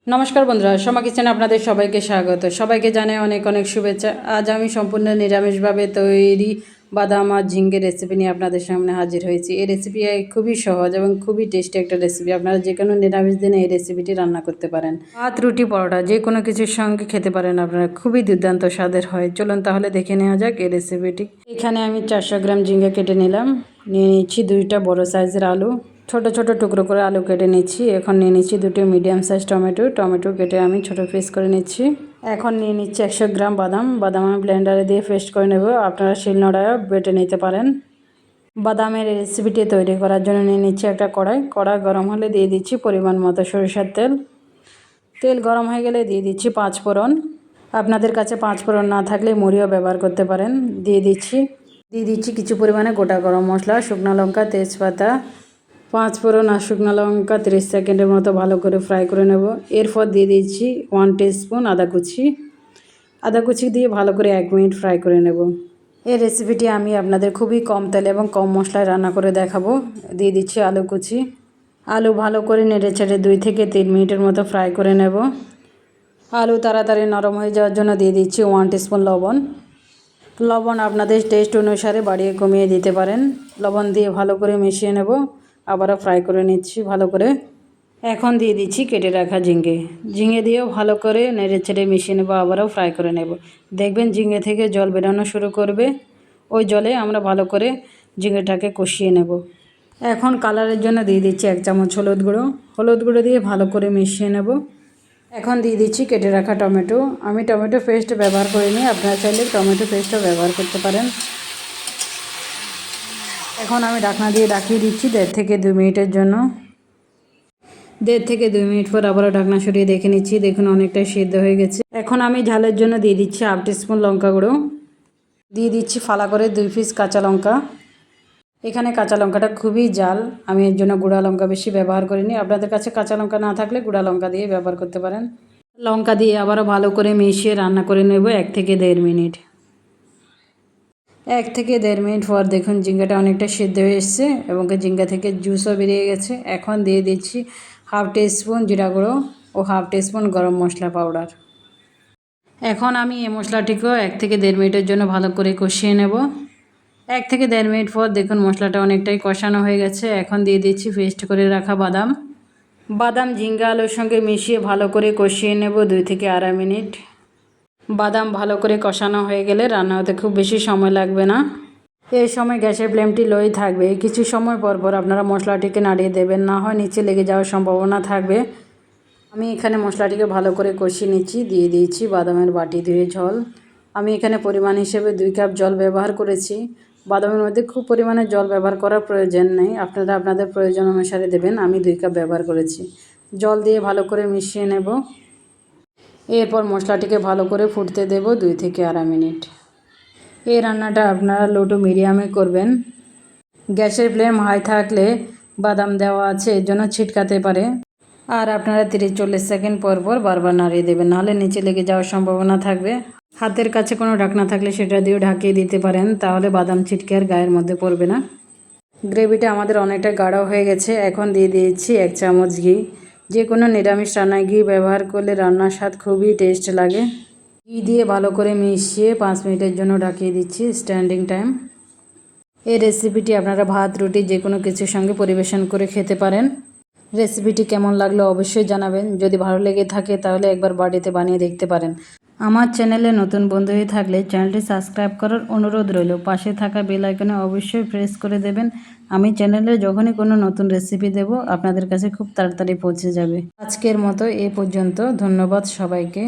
নমস্কার বন্ধুরা, সোমা কিচেনে আপনাদের সবাইকে স্বাগত। সবাইকে জানাই অনেক অনেক শুভেচ্ছা। আজ আমি সম্পূর্ণ নিরামিষভাবে তৈরি বাদাম আর ঝিঙ্গের রেসিপি নিয়ে আপনাদের সামনে হাজির হয়েছি। এই রেসিপি খুবই সহজ এবং খুবই টেস্টি একটা রেসিপি। আপনারা যে কোনো নিরামিষ দিনে এই রেসিপিটি রান্না করতে পারেন। ভাত, রুটি, পরোটা যে কোনো কিছুর সঙ্গে খেতে পারেন আপনারা। খুবই দুর্দান্ত স্বাদের হয়। চলুন তাহলে দেখে নেওয়া যাক এই রেসিপিটি। এখানে আমি 400 গ্রাম ঝিঙ্গা কেটে নিলাম। নিয়ে নিচ্ছি 2টা বড় সাইজের আলু। ছোট ছোট টুকরো করে আলু কেটে নিচ্ছি। এখন নিয়ে নিচ্ছি 2টি মিডিয়াম সাইজ টমেটো কেটে আমি ছোট পিস করে নিচ্ছি। এখন নিয়ে নিচ্ছি 100 গ্রাম বাদাম আমি ব্লেন্ডারে দিয়ে পেস্ট করে নেব। আপনারা শিলনোড়ায় বেটে নিতে পারেন। বাদামের রেসিপিটি তৈরি করার জন্য নিয়ে নিচ্ছি একটা কড়াই গরম হলে দিয়ে দিচ্ছি পরিমাণ মতো সরিষার তেল গরম হয়ে গেলে দিয়ে দিচ্ছি 5 ফোড়ন। আপনাদের কাছে 5 ফোড়ন না থাকলে মুড়িও ব্যবহার করতে পারেন। দিয়ে দিচ্ছি কিছু পরিমাণে গোটা গরম মশলা, শুকনো লঙ্কা, তেজপাতা, 5 ফোড়ন আর শুকনো লঙ্কা 30 সেকেন্ডের মতো ভালো করে ফ্রাই করে নেব। এরপর দিয়ে দিচ্ছি 1 টিস্পুন আদা কুচি দিয়ে ভালো করে 1 মিনিট ফ্রাই করে নেব। এই রেসিপিটি আমি আপনাদের খুবই কম তেল এবং কম মশলায় রান্না করে দেখাবো। দিয়ে দিচ্ছি আলু ভালো করে নেড়ে ছেড়ে 2 থেকে 3 মিনিটের মতো ফ্রাই করে নেব। আলু তাড়াতাড়ি নরম হয়ে যাওয়ার জন্য দিয়ে দিচ্ছি 1 টিস্পুন লবণ আপনাদের টেস্ট অনুসারে বাড়িয়ে কমিয়ে দিতে পারেন। লবণ দিয়ে ভালো করে মিশিয়ে নেব। আবারও ফ্রাই করে নিচ্ছি ভালো করে। এখন দিয়ে দিচ্ছি কেটে রাখা ঝিঙে দিয়েও ভালো করে নেড়ে ছেড়ে মিশিয়ে নেব। আবারও ফ্রাই করে নেব। দেখবেন ঝিঙে থেকে জল বেরোনো শুরু করবে। ওই জলে আমরা ভালো করে ঝিঙেটাকে কষিয়ে নেব। এখন কালারের জন্য দিয়ে দিচ্ছি 1 চামচ হলুদ গুঁড়ো দিয়ে ভালো করে মিশিয়ে নেব। এখন দিয়ে দিচ্ছি কেটে রাখা টমেটো। আমি টমেটো পেস্ট ব্যবহার করিনি, আপনারা চাইলে টমেটো পেস্টও ব্যবহার করতে পারেন। এখন আমি ঢাকনা দিয়ে ঢাকিয়ে দিচ্ছি 1.5 থেকে 2 মিনিটের জন্য। 1.5 থেকে 2 মিনিট পর আবারও ঢাকনা সরিয়ে দেখে নিচ্ছি। দেখুন অনেকটাই সিদ্ধ হয়ে গেছে। এখন আমি ঝালের জন্য দিয়ে দিচ্ছি 1/2 টিস্পুন লঙ্কা গুঁড়ো। দিয়ে দিচ্ছি ফালা করে 2 পিস কাঁচা লঙ্কা। এখানে কাঁচা লঙ্কাটা খুবই ঝাল, আমি এর জন্য গুঁড়া লঙ্কা বেশি ব্যবহার করিনি। আপনাদের কাছে কাঁচা লঙ্কা না থাকলে গুঁড়া লঙ্কা দিয়ে ব্যবহার করতে পারেন। লঙ্কা দিয়ে আবারও ভালো করে মিশিয়ে রান্না করে নেব 1 থেকে 1.5 মিনিট। 1 থেকে 1.5 মিনিট পর দেখুন ঝিঙ্গাটা অনেকটা সিদ্ধ হয়ে এসছে এবং ঝিঙ্গা থেকে জুসও বেরিয়ে গেছে। এখন দিয়ে দিচ্ছি 1/2 টিস্পুন জিরা গুঁড়ো ও 1/2 টিস্পুন গরম মশলা পাউডার। এখন আমি এই মশলাটিকেও 1 থেকে 1.5 মিনিটের জন্য ভালো করে কষিয়ে নেব। 1 থেকে 1.5 মিনিট পর দেখুন মশলাটা অনেকটাই কষানো হয়ে গেছে। এখন দিয়ে দিচ্ছি পেস্ট করে রাখা বাদাম ঝিঙ্গা আলুর সঙ্গে মিশিয়ে ভালো করে কষিয়ে নেব 2 থেকে 2.5 মিনিট। বাদাম ভালো করে কষানো হয়ে গেলে রান্না হতে খুব বেশি সময় লাগবে না। এই সময় গ্যাসের ফ্লেমটি লোই থাকবে। কিছু সময় পর পর আপনারা মশলাটিকে নাড়িয়ে দেবেন, না হয় নিচে লেগে যাওয়ার সম্ভাবনা থাকবে। আমি এখানে মশলাটিকে ভালো করে কষিয়ে নিচ্ছি। দিয়ে দিয়েছি বাদামের বাটি ধুয়ে জল। আমি এখানে পরিমাণ হিসেবে 2 কাপ জল ব্যবহার করেছি। বাদামের মধ্যে খুব পরিমাণে জল ব্যবহার করার প্রয়োজন নেই, আপনারা আপনাদের প্রয়োজন অনুসারে দেবেন। আমি 2 কাপ ব্যবহার করেছি। জল দিয়ে ভালো করে মিশিয়ে নেব। এরপর মশলাটিকে ভালো করে ফুটতে দেব 2 থেকে 2.5 মিনিট। এই রান্নাটা আপনারা লো টু মিডিয়ামে করবেন। গ্যাসের ফ্লেম হাই থাকলে বাদাম দেওয়া আছে এর জন্য ছিটকাতে পারে। আর আপনারা 30-40 সেকেন্ড পর পর বারবার নাড়িয়ে দেবেন, নাহলে নিচে লেগে যাওয়ার সম্ভাবনা থাকবে। হাতের কাছে কোনো ঢাকনা থাকলে সেটা দিয়েও ঢাকিয়ে দিতে পারেন, তাহলে বাদাম ছিটকে আর গায়ের মধ্যে পড়বে না। গ্রেভিটা আমাদের অনেকটা গাঢ় হয়ে গেছে। এখন দিয়ে দিয়েছি 1 চামচ ঘি। যে কোনো নিরামিষ রান্নায় ঘি ব্যবহার করলে রান্নার স্বাদ খুবই টেস্ট লাগে। ঘি দিয়ে ভালো করে মিশিয়ে 5 মিনিটের জন্য ঢাকিয়ে দিচ্ছি স্ট্যান্ডিং টাইম। এই রেসিপিটি আপনারা ভাত, রুটি যে কোনো কিছুর সঙ্গে পরিবেশন করে খেতে পারেন। রেসিপিটি কেমন লাগলো অবশ্যই জানাবেন। যদি ভালো লেগে থাকে তাহলে একবার বাড়িতে বানিয়ে দেখতে পারেন। আমার চ্যানেলে নতুন বন্ধু হয়ে থাকলে চ্যানেলটি সাবস্ক্রাইব করার অনুরোধ রইল। পাশে থাকা বেল আইকনে অবশ্যই প্রেস করে দেবেন। আমি চ্যানেলে যখনই কোনো নতুন রেসিপি দেব আপনাদের কাছে খুব তাড়াতাড়ি পৌঁছে যাবে। আজকের মতো এ পর্যন্ত। ধন্যবাদ সবাইকে।